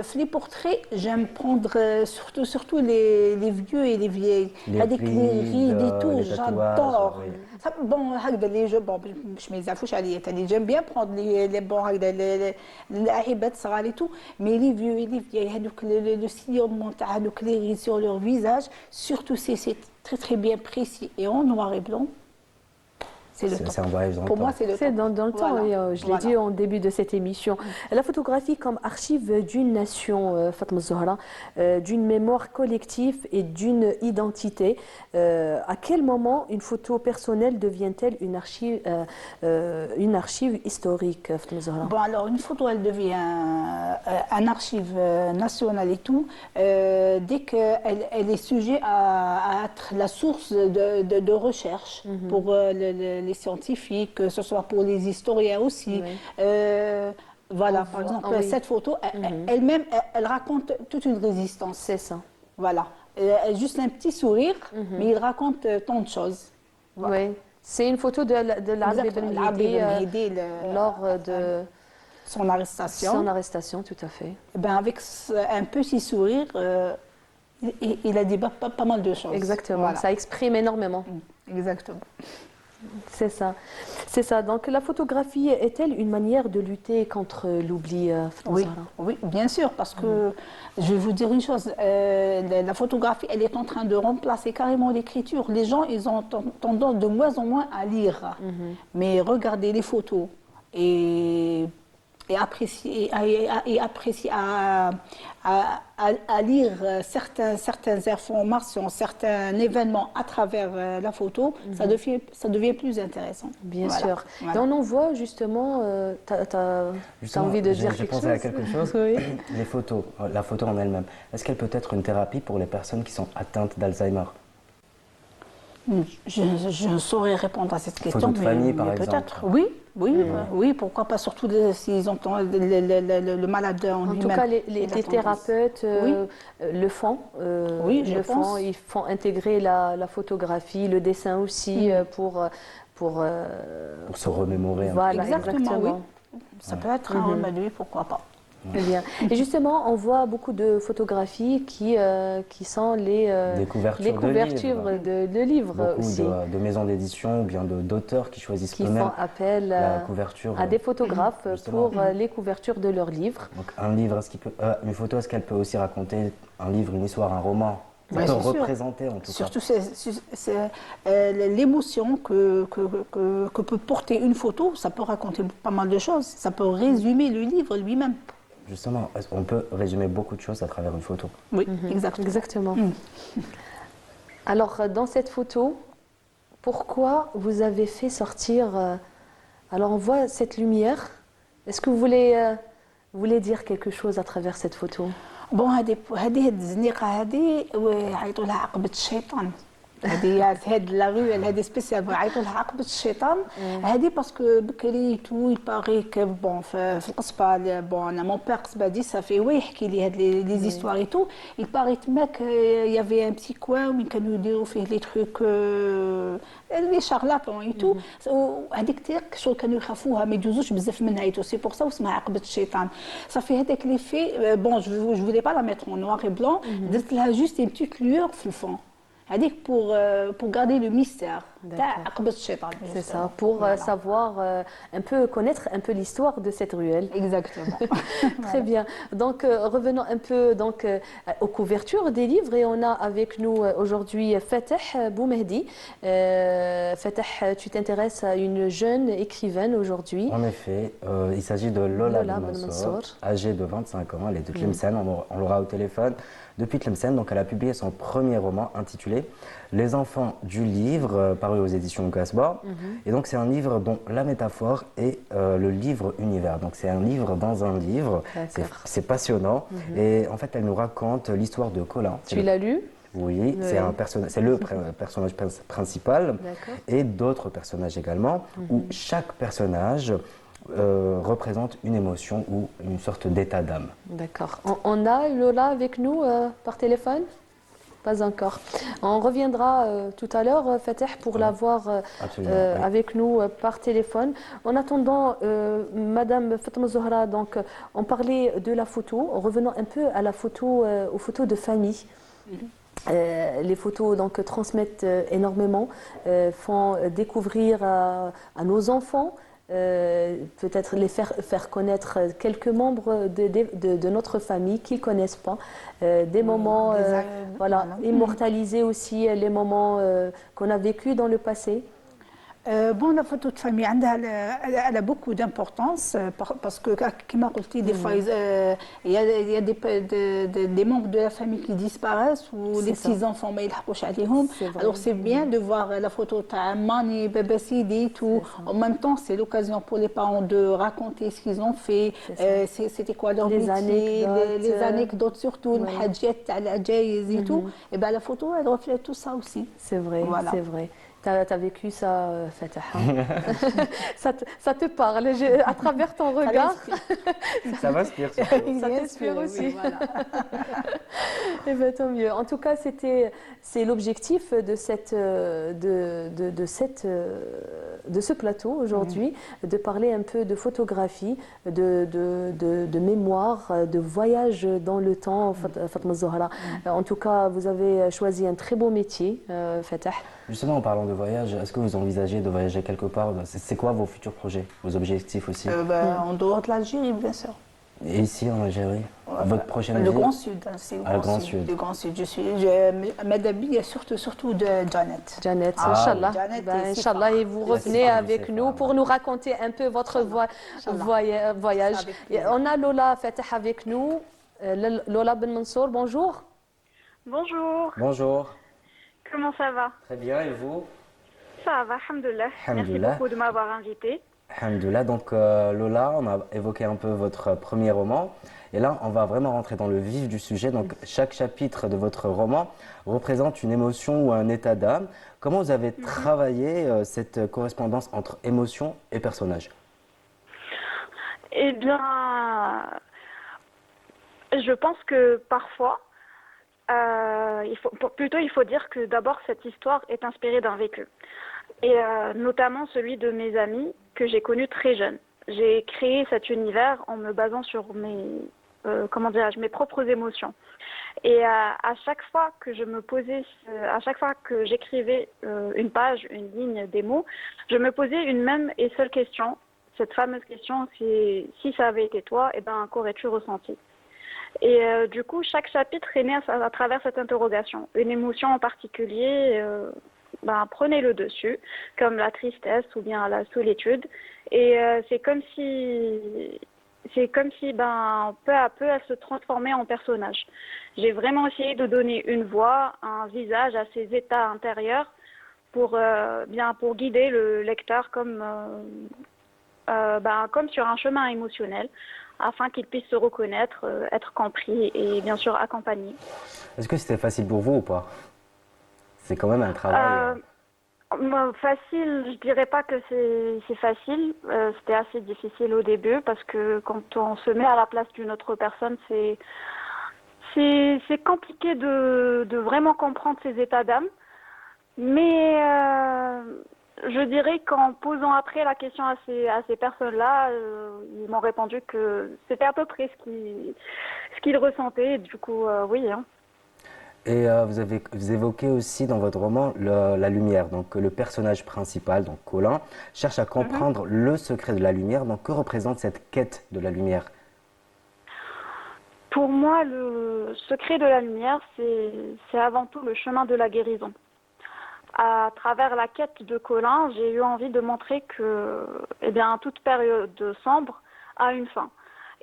في les portraits, j'aime prendre surtout les vieux et les vieilles. Les هذيك les rides et tout, les tatouages, j'adore. oui. Ça, bon, هكذا les jeux, bon, مش ما يزعفوش عليا تاني. J'aime bien prendre les bons هكذا اللاعبات صغار et tout, mais les vieux et les vieilles, هذوك le sillonnement تاع هذوك les rides sur leur visage, surtout c'est très bien précis et en noir et blanc. C'est le C'est temps. un voyage dans le Pour moi, temps. c'est le C'est temps. dans le temps, Voilà. et, je l'ai Voilà. dit en début de cette émission. La photographie comme archive d'une nation, Fatma Zahra, d'une mémoire collective et d'une identité. À quel moment une photo personnelle devient-elle une archive historique, Fatma Zahra? Bon, alors, une photo, elle devient un archive national et tout, dès qu'elle est sujet à être la source de recherche pour les scientifiques, que ce soit pour les historiens aussi. Oui. Voilà, On par voit- exemple, ah oui. cette photo, elle-même, elle raconte toute une résistance. C'est ça. Voilà. Juste un petit sourire, mais il raconte tant de choses. Voilà. Oui. C'est une photo de l'Arabie Exactement. Ben L'Arabie Ben Mehdi, Mehdi, lors de son arrestation. son arrestation, tout à fait. Eh ben, avec un petit sourire, il a dit pas mal de choses. Exactement. Voilà. Ça exprime énormément. Exactement. C'est ça. C'est ça. Donc la photographie est-elle une manière de lutter contre l'oubli, Fatma Oui, Zahra? oui, bien sûr, parce que je vais vous dire une chose, la photographie, elle est en train de remplacer carrément l'écriture. Les gens, ils ont tendance de moins en moins à lire, mais regardez les photos et apprécier à lire certaines informations, certains événements à travers la photo, ça devient plus intéressant. Bien Voilà, sûr. voilà. Et on en voit justement, tu as Justement, envie de dire j'ai quelque pensé chose à quelque chose. Oui. Les photos, la photo en elle-même, est-ce qu'elle peut être une thérapie pour les personnes qui sont atteintes d'Alzheimer? Je ne saurais répondre à cette question, de famille, par exemple. peut-être. Oui, pourquoi pas, surtout s'ils ont le malade en En lui-même. tout cas, les Il a tendance. thérapeutes le font. Oui, je le font. pense. Ils font intégrer la photographie, le dessin aussi pour Pour se remémorer un peu. voilà, Exactement, oui. Ça peut être un remède, oui, pourquoi pas. Très bien. Et justement, on voit beaucoup de photographies qui sont les couvertures de livres Beaucoup aussi, de maisons d'édition ou bien d'auteurs qui choisissent qui eux-mêmes font appel la couverture. à des photographes justement. pour les couvertures de leurs livres. Donc un livre, une photo, est-ce qu'elle peut aussi raconter un livre, une histoire, un roman? Ça Ouais, peut c'est sûr. représenter en tout cas. Surtout, c'est l'émotion que peut porter une photo, ça peut raconter pas mal de choses. Ça peut résumer le livre lui-même. Justement, on peut résumer beaucoup de choses à travers une photo. Oui, exactement. Exactement. Alors, dans cette photo, pourquoi vous avez fait sortir... alors, on voit cette lumière. Est-ce que vous voulez dire quelque chose à travers cette photo? بون هذه الزنيقه هذه يعيطوا لها عقبه الشيطان هاد لا رويال هذه سبيسيال عيطوا لها عقبة الشيطان هذه باسكو بكري تو يباري كو بون في القصبه بون انا مون بير قصبه دي صافي هو يحكي لي هاد لي زيستوار اي تو يباري تماك يافي ان بتي كوان وين كانوا يديروا فيه لي تروك لي شارلاتون اي تو هذيك تيك شغل كانوا يخافوها ما يجوزوش بزاف منها اي تو سي بور سا واسمها عقبة الشيطان صافي هذاك لي في بون جو فولي با لا ميتر اون نوار اي بلون درت لها جوست une petite lueur في الفون هذيك pour garder le mystère تاع عقبة الشيطان. C'est ça, pour savoir un peu, connaître un peu l'histoire de cette ruelle. Exactement. Très bien. Donc, revenons un peu donc, aux couvertures des livres et on a avec nous aujourd'hui Fateh Boumehdi. Fateh, tu t'intéresses à une jeune écrivaine aujourd'hui. En effet, il s'agit de Lola Ben Mansour, âgée de 25 ans. Elle est de Tlemcen, on l'aura au téléphone depuis Tlemcen. Donc, elle a publié son premier roman intitulé Les enfants du livre, paru aux éditions Casbah. Et donc, c'est un livre dont la métaphore est le livre-univers. Donc, c'est un livre dans un livre. C'est passionnant. Et en fait, elle nous raconte l'histoire de Colin. Tu l'as lu ? Oui, c'est le personnage principal et d'autres personnages également, où chaque personnage représente une émotion ou une sorte d'état d'âme. D'accord. On a Lola avec nous par téléphone ? Pas encore. On reviendra tout à l'heure, Fateh, pour l'avoir avec nous par téléphone. En attendant, Madame Fatma Zohra, donc, on parlait de la photo. En revenant un peu à la photo, aux photos de famille. Les photos donc, transmettent énormément, font découvrir à nos enfants, peut-être les faire connaître quelques membres de notre famille qu'ils ne connaissent pas, des moments, immortaliser aussi les moments qu'on a vécus dans le passé. Bon, la photo de famille, elle a beaucoup d'importance parce que, comme je des fois, il y a des membres de la famille qui disparaissent ou les petits-enfants, mais ils alors c'est bien de voir la photo de Mani, Bébé Sidi, tout. En même temps, c'est l'occasion pour les parents de raconter ce qu'ils ont fait, c'était quoi leur métier, les anecdotes surtout, le hadjet, la jaïz et tout. Et bien la photo, elle reflète tout ça aussi. C'est vrai, c'est vrai. Tu as vécu ça, Fateh. Ça te parle à travers ton regard. Ça m'inspire. Ça t'inspire aussi. Oui, voilà. Eh bien, tant mieux. En tout cas, c'est l'objectif de ce plateau aujourd'hui, de parler un peu de photographie, de mémoire, de voyage dans le temps, Fatma Zohra. En tout cas, vous avez choisi un très beau métier, Fateh. Justement, en parlant de voyage, est-ce que vous envisagez de voyager quelque part? C'est quoi vos futurs projets, vos objectifs aussi? En dehors de l'Algérie, bien sûr. Et ici, en Algérie, votre prochaine ville? Le Grand Sud, c'est le Grand Sud. Le Grand Sud. Madame, surtout de Janet. Janet, Inch'Allah. Inch'Allah, et vous revenez avec nous pour nous raconter un peu votre voyage. On a Lola Fateh avec nous. Lola Ben Mansour, bonjour. Bonjour. Bonjour. Comment ça va? Très bien, et vous? Ça va, alhamdoulilah. Merci beaucoup de m'avoir invité. Alhamdoulilah. Donc Lola, on a évoqué un peu votre premier roman. Et là, on va vraiment rentrer dans le vif du sujet. Donc chaque chapitre de votre roman représente une émotion ou un état d'âme. Comment vous avez travaillé cette correspondance entre émotion et personnage? Eh bien, je pense que parfois, il faut dire que d'abord cette histoire est inspirée d'un vécu, et notamment celui de mes amis que j'ai connus très jeunes. J'ai créé cet univers en me basant sur mes propres émotions. Et à chaque fois que à chaque fois que j'écrivais une page, une ligne, des mots, je me posais une même et seule question, cette fameuse question, si ça avait été toi, qu'aurais-tu ressenti? Et du coup, chaque chapitre est né à travers cette interrogation. Une émotion en particulier prenait le dessus, comme la tristesse ou bien la solitude. Et c'est comme si peu à peu, elle se transformait en personnage. J'ai vraiment essayé de donner une voix, un visage à ces états intérieurs pour guider le lecteur comme sur un chemin émotionnel, afin qu'il puisse se reconnaître, être compris et bien sûr accompagné. Est-ce que c'était facile pour vous ou pas? C'est quand même un travail. Moi, facile, je dirais pas que c'est facile. C'était assez difficile au début parce que quand on se met à la place d'une autre personne, c'est compliqué de vraiment comprendre ses états d'âme. Mais je dirais qu'en posant après la question à ces personnes-là, ils m'ont répondu que c'était à peu près ce qu'ils ressentaient. Et du coup, oui. Hein. Et vous évoquez aussi dans votre roman la lumière. Donc le personnage principal, donc Colin, cherche à comprendre le secret de la lumière. Donc que représente cette quête de la lumière? Pour moi, le secret de la lumière, c'est avant tout le chemin de la guérison. À travers la quête de Colin, j'ai eu envie de montrer que, eh bien, toute période sombre a une fin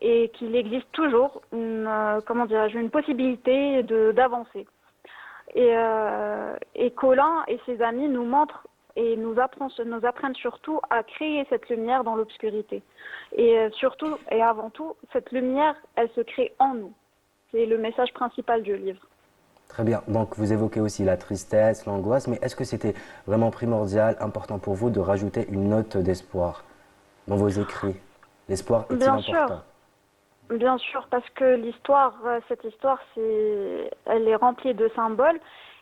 et qu'il existe toujours une possibilité d'avancer. Et Colin et ses amis nous montrent et nous apprennent surtout à créer cette lumière dans l'obscurité. Et surtout et avant tout, cette lumière, elle se crée en nous. C'est le message principal du livre. Très bien. Donc vous évoquez aussi la tristesse, l'angoisse, mais est-ce que c'était vraiment primordial, important pour vous de rajouter une note d'espoir dans vos écrits? L'espoir est-il important? Bien sûr, parce que cette histoire, elle est remplie de symboles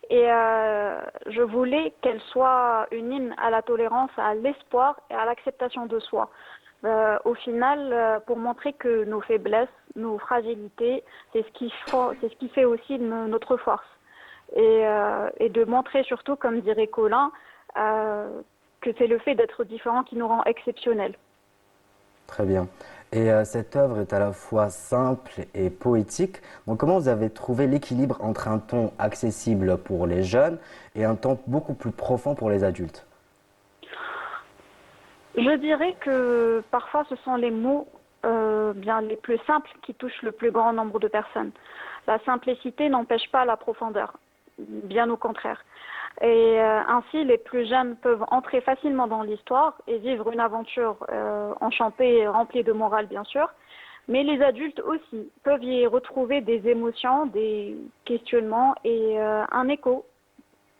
et je voulais qu'elle soit une hymne à la tolérance, à l'espoir et à l'acceptation de soi. Au final, pour montrer que nos faiblesses, nos fragilités, c'est ce qui fait aussi notre force. Et de montrer surtout, comme dirait Colin, que c'est le fait d'être différent qui nous rend exceptionnels. Très bien. Et cette œuvre est à la fois simple et poétique. Donc comment vous avez trouvé l'équilibre entre un ton accessible pour les jeunes et un ton beaucoup plus profond pour les adultes? Je dirais que parfois ce sont les mots bien les plus simples qui touchent le plus grand nombre de personnes. La simplicité n'empêche pas la profondeur, bien au contraire. Et ainsi, les plus jeunes peuvent entrer facilement dans l'histoire et vivre une aventure enchantée et remplie de morale, bien sûr. Mais les adultes aussi peuvent y retrouver des émotions, des questionnements et un écho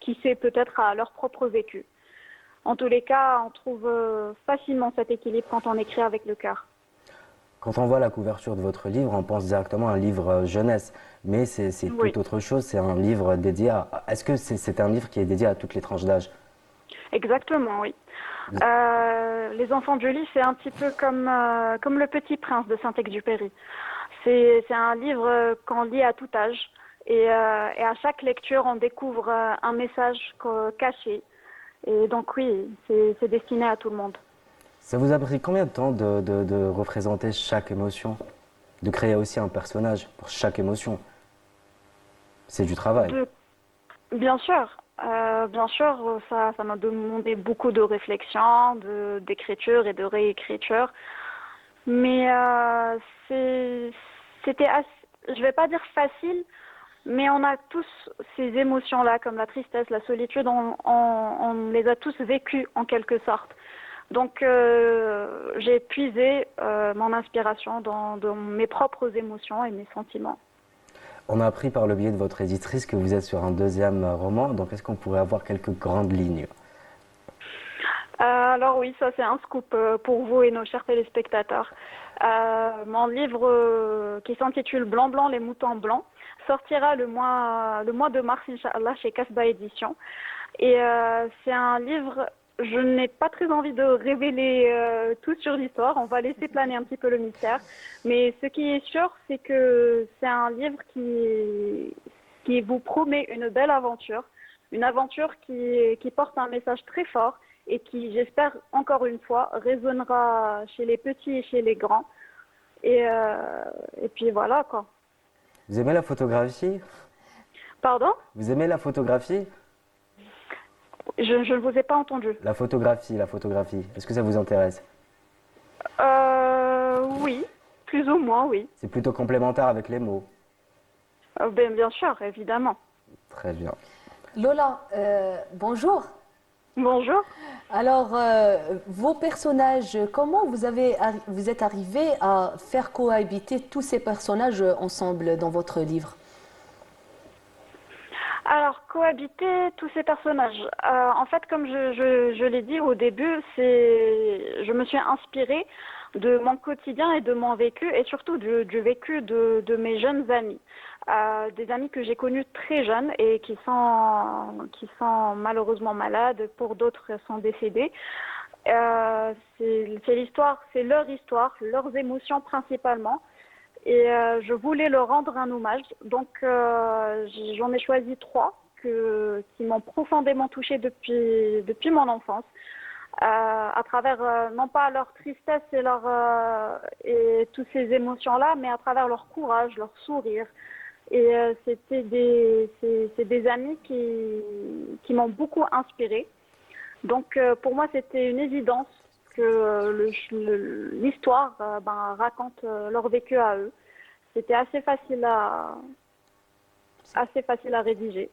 qui fait peut-être à leur propre vécu. En tous les cas, on trouve facilement cet équilibre quand on écrit avec le cœur. Quand on voit la couverture de votre livre, on pense directement à un livre jeunesse, mais c'est Oui. tout autre chose, c'est un livre dédié à... Est-ce que c'est un livre qui est dédié à toutes les tranches d'âge? Exactement, oui. Les enfants de Julie, c'est un petit peu comme Le Petit Prince de Saint-Exupéry. C'est un livre qu'on lit à tout âge et à chaque lecture, on découvre un message caché. Et donc oui, c'est destiné à tout le monde. Ça vous a pris combien de temps de représenter chaque émotion? De créer aussi un personnage pour chaque émotion? C'est du travail. Bien sûr, ça m'a demandé beaucoup de réflexion, d'écriture et de réécriture. Mais c'était assez, je vais pas dire facile, mais on a tous ces émotions-là, comme la tristesse, la solitude, on les a tous vécues en quelque sorte. Donc j'ai puisé mon inspiration dans mes propres émotions et mes sentiments. On a appris par le biais de votre éditrice que vous êtes sur un deuxième roman, donc est-ce qu'on pourrait avoir quelques grandes lignes? Alors oui, ça c'est un scoop pour vous et nos chers téléspectateurs. Mon livre qui s'intitule Blanc Blanc, les moutons blancs sortira le mois de mars, Inch'Allah, chez Casbah Édition. Et c'est un livre, je n'ai pas très envie de révéler tout sur l'histoire, on va laisser planer un petit peu le mystère. Mais ce qui est sûr, c'est que c'est un livre qui vous promet une belle aventure, une aventure qui porte un message très fort et qui, j'espère, encore une fois, résonnera chez les petits et chez les grands. Et puis voilà, quoi. Vous aimez la photographie? Pardon? Vous aimez la photographie? Je ne vous ai pas entendu. La photographie. Est-ce que ça vous intéresse? Oui, plus ou moins, oui. C'est plutôt complémentaire avec les mots. Bien sûr, évidemment. Très bien. Lola, bonjour. Bonjour. Alors, vos personnages, comment vous êtes arrivé à faire cohabiter tous ces personnages ensemble dans votre livre? Alors, cohabiter tous ces personnages. En fait, comme je l'ai dit au début, je me suis inspirée de mon quotidien et de mon vécu, et surtout du vécu de mes jeunes amis. Des amis que j'ai connus très jeunes et qui sont malheureusement malades, pour d'autres sont décédés. C'est l'histoire, c'est leur histoire, leurs émotions principalement. Et je voulais leur rendre un hommage. Donc j'en ai choisi 3 qui m'ont profondément touchée depuis mon enfance. À travers non pas leur tristesse et toutes ces émotions-là, mais à travers leur courage, leur sourire. Et c'est des amis qui m'ont beaucoup inspirée. Donc pour moi, c'était une évidence que l'histoire raconte leur vécu à eux. C'était assez facile à rédiger.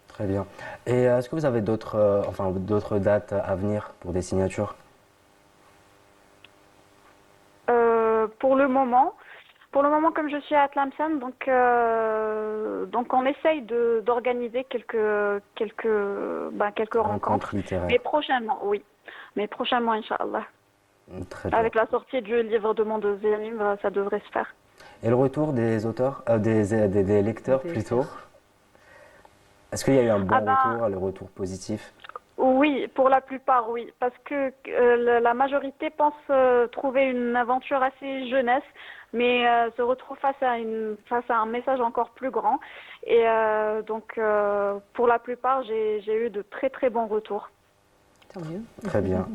Très bien. Et est-ce que vous avez d'autres dates à venir pour des signatures? Pour le moment, comme je suis à Tlemcen, donc on essaye d'organiser quelques rencontres. Littéraires. Mais prochainement, oui. Mais prochainement, Inch'Allah. Très bien. Avec la sortie du livre de mon deuxième livre, ça devrait se faire. Et le retour des auteurs, des lecteurs plutôt? Est-ce qu'il y a eu un bon retour, le retour positif? Oui, pour la plupart, oui. Parce que la majorité pense trouver une aventure assez jeunesse, mais se retrouve face à un message encore plus grand. Et donc, pour la plupart, j'ai eu de très très bons retours. Tant mieux. Très bien.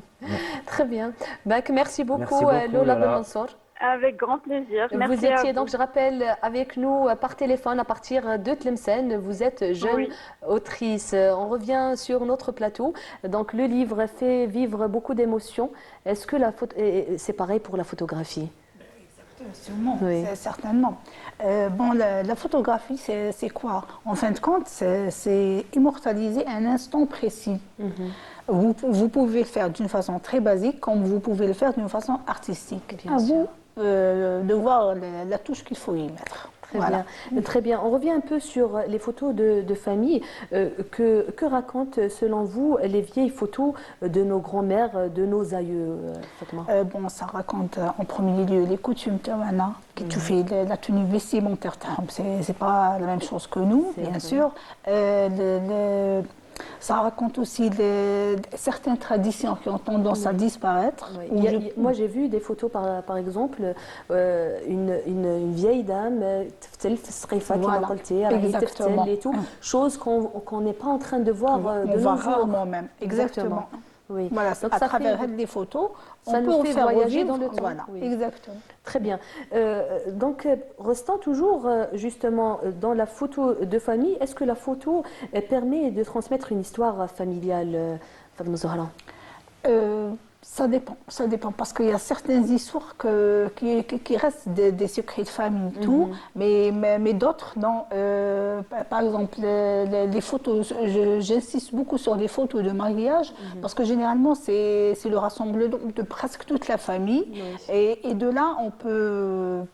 Très bien. Merci beaucoup, Merci beaucoup, Lola Lola. Belmansour. Avec grand plaisir. Merci Vous étiez donc, je rappelle, avec nous par téléphone à partir de Tlemcen. Vous êtes jeune autrice. On revient sur notre plateau. Donc, le livre fait vivre beaucoup d'émotions. Est-ce que c'est pareil pour la photographie? Sûrement, Oui. certainement. La photographie, c'est quoi? En fin de compte, c'est immortaliser un instant précis. Vous pouvez le faire d'une façon très basique, comme vous pouvez le faire d'une façon artistique. Bien à sûr. vous de voir la touche qu'il faut y mettre. Très bien. Très bien. On revient un peu sur les photos de famille. Que racontent, selon vous, les vieilles photos de nos grands-mères, de nos aïeux, Fatma? Ça raconte en premier lieu les coutumes tawana, qui tu fais la tenue vestimentaire. C'est pas la même chose que nous, bien sûr. Ça raconte aussi certaines traditions qui ont tendance à disparaître. Oui. Moi, j'ai vu des photos, par exemple, une vieille dame, exactement. et tout, chose qu'on n'est pas en train de voir de on nos voit jours. rarement même. Exactement. Oui. Voilà, Donc, à travers les photos, ça on nous peut fait faire voyager revivre. dans le temps. Voilà, Oui. exactement. Très bien. Donc, restant toujours justement dans la photo de famille, est-ce que la photo permet de transmettre une histoire familiale, Fatma Zahra? Ça dépend, parce qu'il y a certaines histoires qui restent des secrets de famille, tout, mais d'autres, non. Par exemple, les photos, j'insiste beaucoup sur les photos de mariage, parce que généralement, c'est le rassemblement de presque toute la famille, et de là, on peut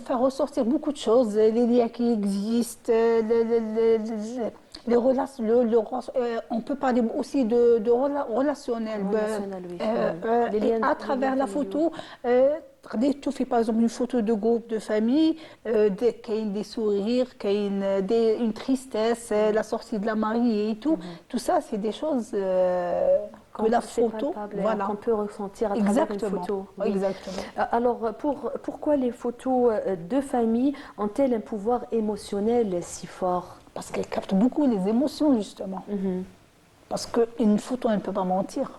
faire ressortir beaucoup de choses, les liens qui existent, les relations, on peut parler aussi de relationnel. Et à travers la photo, tu fais par exemple une photo de groupe de famille, qu'il y a des sourires, qu'il y a une tristesse, la sortie de la mariée et tout. Tout ça, c'est des choses que la photo, qu'on peut ressentir à travers une photo. Oui. Exactement. Alors, pourquoi les photos de famille ont-elles un pouvoir émotionnel si fort? Parce qu'elle capte beaucoup les émotions, justement. Parce qu'une photo, elle ne peut pas mentir.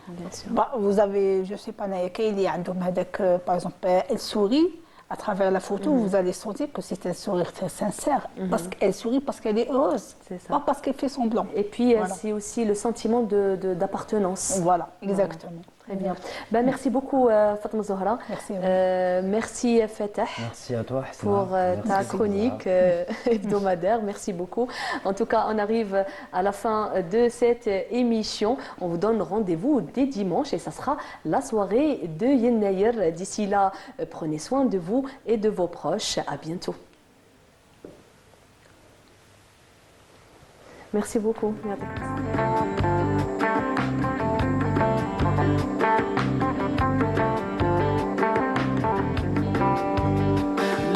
Bien sûr. Vous avez, je ne sais pas, par exemple, elle sourit. À travers la photo, vous allez sentir que c'est un sourire très sincère. Parce qu'elle sourit parce qu'elle est heureuse, pas parce qu'elle fait semblant. Et puis, c'est aussi le sentiment d'appartenance. Voilà, exactement. Très bien. Ben, merci beaucoup, Fatma Zohra. Merci à vous. Merci, Fatah. Merci à toi, Hasna. Pour Merci, ta Zahra. chronique hebdomadaire. Merci beaucoup. En tout cas, on arrive à la fin de cette émission. On vous donne rendez-vous dès dimanche et ça sera la soirée de Yennayer. D'ici là, prenez soin de vous et de vos proches. À bientôt. Merci beaucoup.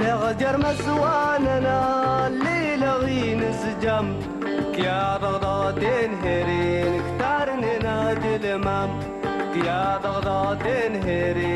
لغجر مسواننا الليلة غين سجم كيا ضغضاتين هيرين كتار ننادي المام كيا ضغضاتين هيرين